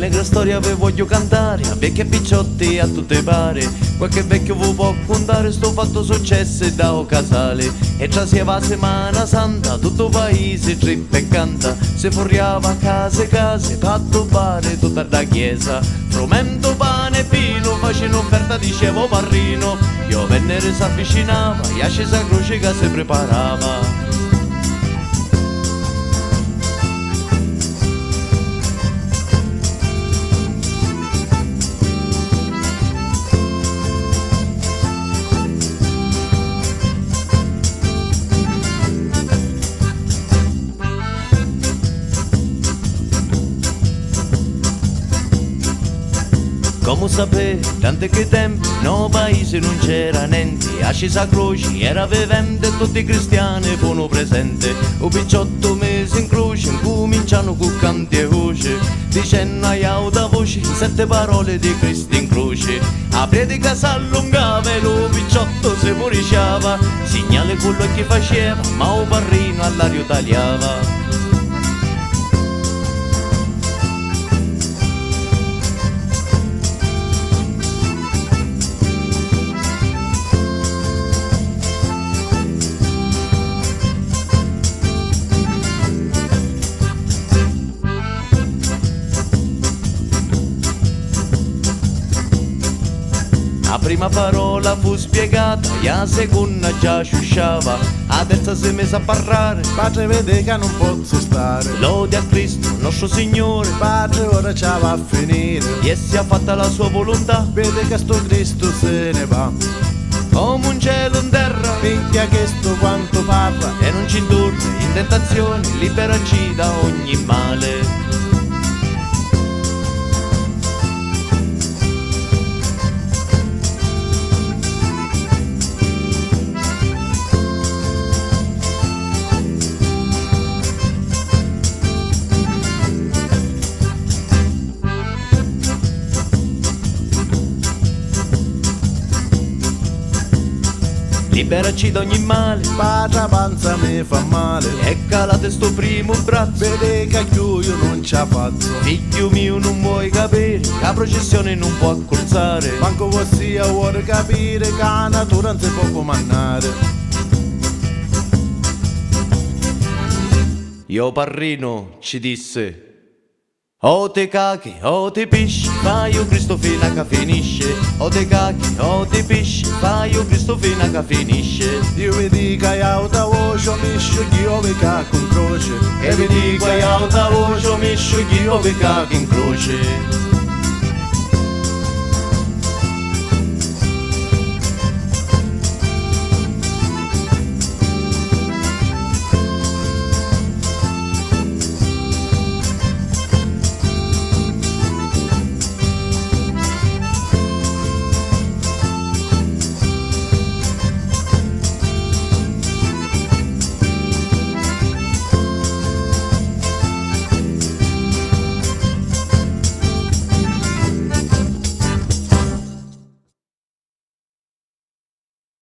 Un'allegra storia vi voglio cantare, a vecchi e picciotti a tutte pare. Qualche vecchio vi può contare sto fatto successo da o casale. E già si va Semana Santa, tutto paese trippa e canta. Si forriava a case, fatto bare tutta da chiesa. Frumento, pane e vino, facendo offerta dicevo parrino. Io Venere s'avvicinava, e a scesa croce che si preparava. Come sapete, tanto che tempo, no paese non c'era niente. A Scesa Croce era vivente e tutti i cristiani furono presenti. Un 18 mesi in croce, cominciano con canti e voce. Dicendo a alta voce, 7 parole di Cristo in croce. A predica s'allungava e lo 18 si puriciava. Segnale quello che faceva, ma un parrino all'aria tagliava. La prima parola fu spiegata, la seconda già sciusciava, la terza si è messa a parlare. Padre vede che non posso stare, Lode a Cristo, nostro Signore, Padre ora ci va a finire. e sia fatta la sua volontà, Vede che sto Cristo se ne va, come un cielo in terra, minchia che sto quanto parla. e non ci indurre in tentazione, liberaci da ogni male. Liberaci da ogni male, Padre la panza mi fa male, e calate sto primo braccio. vede che più io non ci ha fatto. Figlio mio non vuoi capire, che la processione non può accorzare. Manco sia vuole capire che la natura non si può comandare. Io parrino ci disse: o te cachi, o te pisci, fai o Cristo fino a che finisce. O te cachi, o te pisci, fai o Cristo fino a che finisce. Io vi dico a alta voce, mi sciogli io vi cacco in croce. E vi dico a alta voce, mi sciogli io vi cachi in croce.